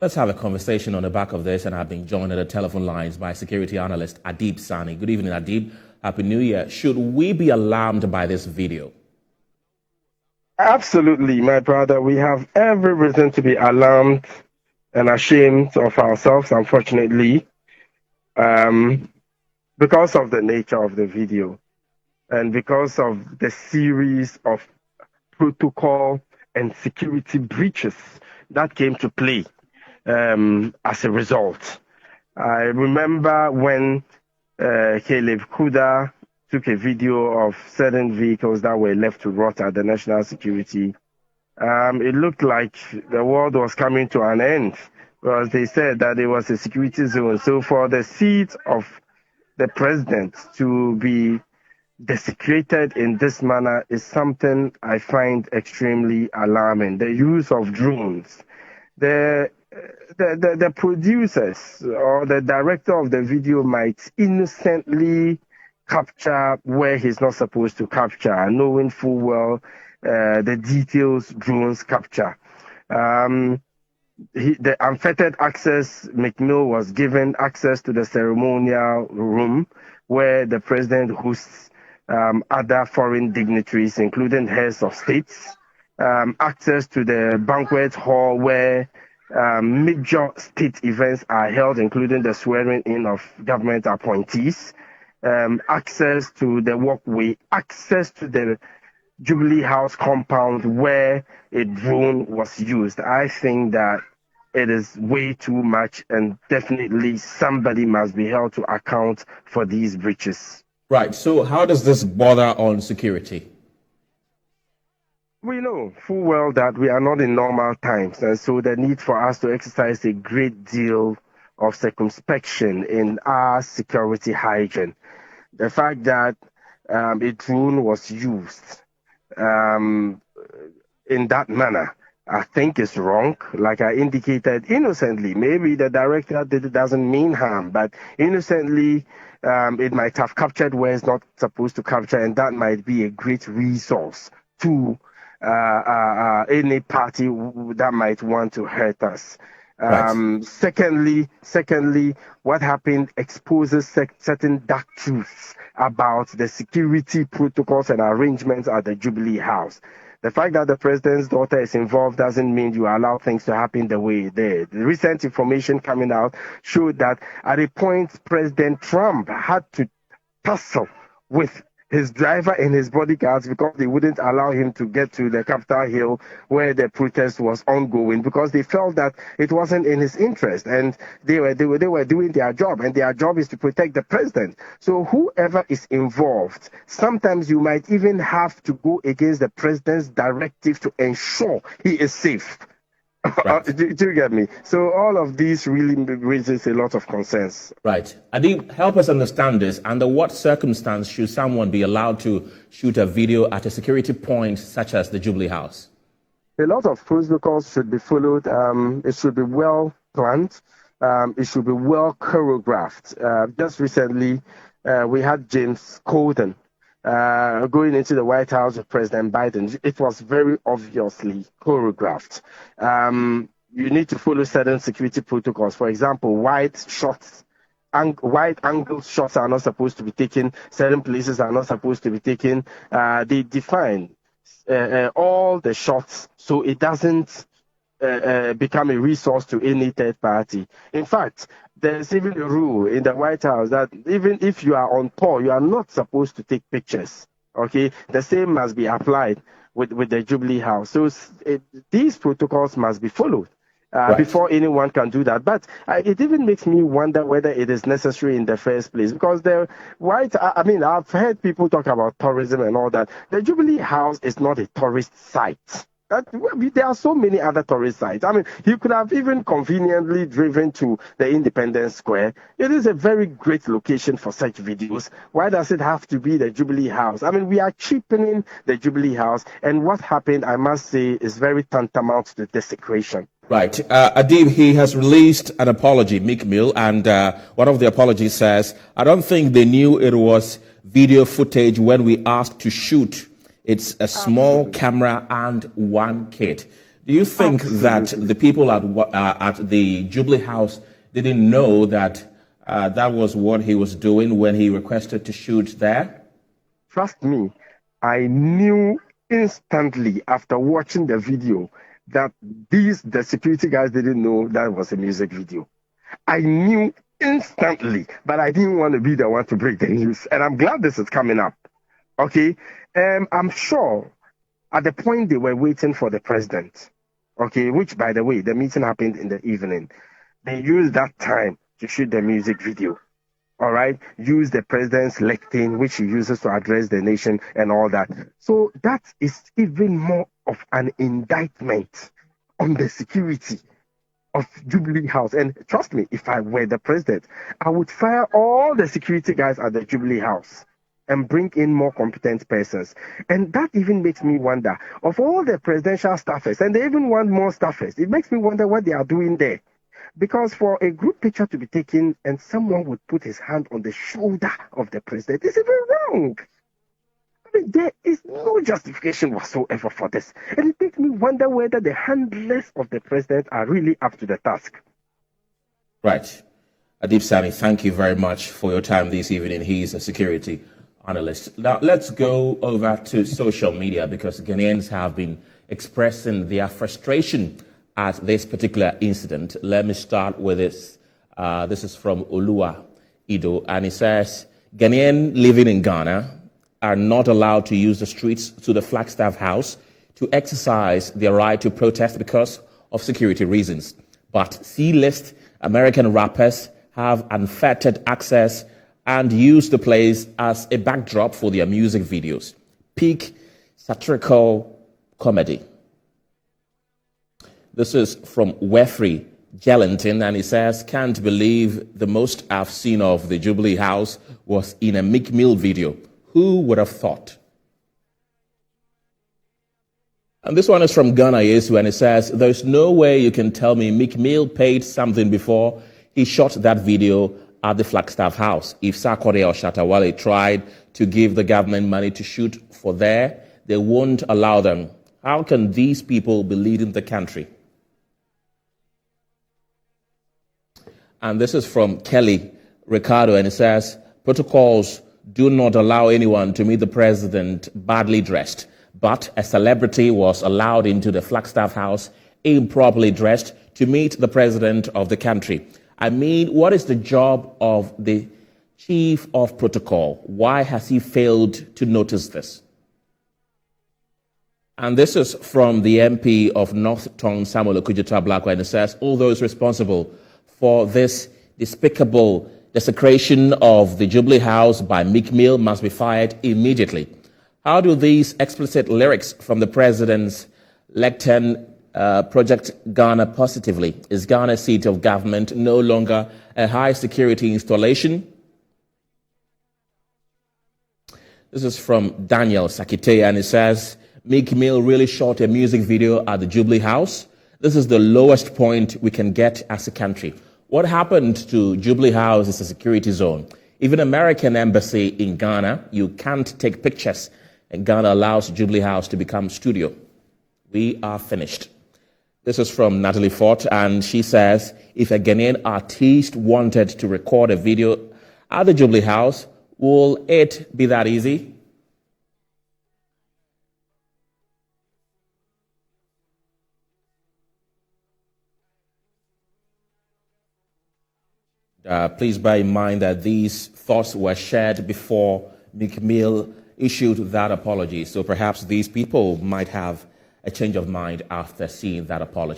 Let's have a conversation on the back of this, and I've been joined on the telephone lines by security analyst Adib Sani. Good evening, Adib. Happy New Year. Should we be alarmed by this video? Absolutely, my brother. We have every reason to be alarmed and ashamed of ourselves, unfortunately, because of the nature of the video and because of the series of protocol and security breaches that came to play as a result. I remember when Caleb Kuda took a video of certain vehicles that were left to rot at the national security. It looked like the world was coming to an end because they said that it was a security zone. So for the seat of the president to be desecrated in this manner is something I find extremely alarming. The use of drones. The producers or the director of the video might innocently capture where he's not supposed to capture, knowing full well the details drones capture. The unfettered access, Meek was given access to the ceremonial room where the president hosts other foreign dignitaries, including heads of states, access to the banquet hall where major state events are held, including the swearing in of government appointees, access to the walkway, access to the Jubilee House compound where a drone was used. I think that it is way too much, and definitely somebody must be held to account for these breaches. Right. So how does this bother on security? We know full well that we are not in normal times, and so the need for us to exercise a great deal of circumspection in our security hygiene. The fact that a drone was used in that manner, I think is wrong. Like I indicated, innocently, maybe the director doesn't mean harm, but innocently, it might have captured where it's not supposed to capture, and that might be a great resource to any party that might want to hurt us. Right. Secondly, what happened exposes certain dark truths about the security protocols and arrangements at the Jubilee House. The fact that the president's daughter is involved doesn't mean you allow things to happen the way it did. The recent information coming out showed that at a point, President Trump had to tussle with his driver and his bodyguards because they wouldn't allow him to get to the Capitol Hill where the protest was ongoing, because they felt that it wasn't in his interest, and they were doing their job, and their job is to protect the president. So whoever is involved, sometimes you might even have to go against the president's directive to ensure he is safe. Right. Do you get me? So all of these really raises a lot of concerns. Right. Adib, help us understand this. Under what circumstance should someone be allowed to shoot a video at a security point such as the Jubilee House? A lot of protocols should be followed. It should be well planned. It should be well choreographed. Just recently, we had James Corden going into the White House with President Biden. It was very obviously choreographed. You need to follow certain security protocols. For example, wide angle shots are not supposed to be taken. Certain places are not supposed to be taken. They define all the shots so it doesn't become a resource to any third party. In fact, there's even a rule in the White House that even if you are on tour, you are not supposed to take pictures. Okay, the same must be applied with the Jubilee House. So these protocols must be followed Right. before anyone can do that. But it even makes me wonder whether it is necessary in the first place, because I've heard people talk about tourism and all that. The Jubilee House is not a tourist site. There are so many other tourist sites. I mean, he could have even conveniently driven to the Independence Square. It is a very great location for such videos. Why does it have to be the Jubilee House? I mean, we are cheapening the Jubilee House, and what happened, I must say, is very tantamount to desecration. Right. Adib, he has released an apology, Meek Mill, and one of the apologies says, I don't think they knew it was video footage when we asked to shoot. It's a small camera and one kit. Do you think that the people at the Jubilee House didn't know that that was what he was doing when he requested to shoot there? Trust me, I knew instantly after watching the video that the security guys didn't know that was a music video. I knew instantly, but I didn't want to be the one to break the news. And I'm glad this is coming up. Okay. I'm sure at the point they were waiting for the president, okay, which by the way, the meeting happened in the evening. They used that time to shoot the music video. All right. Use the president's lectern, which he uses to address the nation and all that. So that is even more of an indictment on the security of Jubilee House. And trust me, if I were the president, I would fire all the security guys at the Jubilee House and bring in more competent persons. And that even makes me wonder, of all the presidential staffers, and they even want more staffers, it makes me wonder what they are doing there. Because for a group picture to be taken and someone would put his hand on the shoulder of the president, is even wrong. I mean, there is no justification whatsoever for this. And it makes me wonder whether the handlers of the president are really up to the task. Right. Adib Sani, thank you very much for your time this evening. He's a security analyst. Now, let's go over to social media because Ghanaians have been expressing their frustration at this particular incident. Let me start with this. This is from Olua Ido, and he says, Ghanaians living in Ghana are not allowed to use the streets to the Flagstaff House to exercise their right to protest because of security reasons. But C-list American rappers have unfettered access and use the place as a backdrop for their music videos. Peak satirical comedy. This is from Wefrey Jellenton, and he says, can't believe the most I've seen of the Jubilee House was in a Meek Mill video. Who would have thought? And this one is from Ghana Yesu, and it says, there's no way you can tell me Meek Mill paid something before he shot that video at the Flagstaff House. If Sarkodie or Shatawale tried to give the government money to shoot for there, they won't allow them. How can these people be leading the country? And this is from Kelly Ricardo, and it says, protocols do not allow anyone to meet the president badly dressed, but a celebrity was allowed into the Flagstaff House improperly dressed to meet the president of the country. I mean, what is the job of the chief of protocol? Why has he failed to notice this? And this is from the MP of North Tongue, Samuel Okudzeto Ablakwa, and it says, all those responsible for this despicable desecration of the Jubilee House by Meek Mill must be fired immediately. How do these explicit lyrics from the president's lectern project Ghana positively? Is Ghana's seat of government no longer a high security installation? This is from Daniel Sakite, and it says, Meek Mill really shot a music video at the Jubilee House. This is the lowest point we can get as a country. What happened to Jubilee House is a security zone. Even American embassy in Ghana, you can't take pictures, and Ghana allows Jubilee House to become studio. We are finished. This is from Natalie Fort, and she says, if a Ghanaian artist wanted to record a video at the Jubilee House, will it be that easy? Please bear in mind that these thoughts were shared before Meek Mill issued that apology. So perhaps these people might have a change of mind after seeing that apology.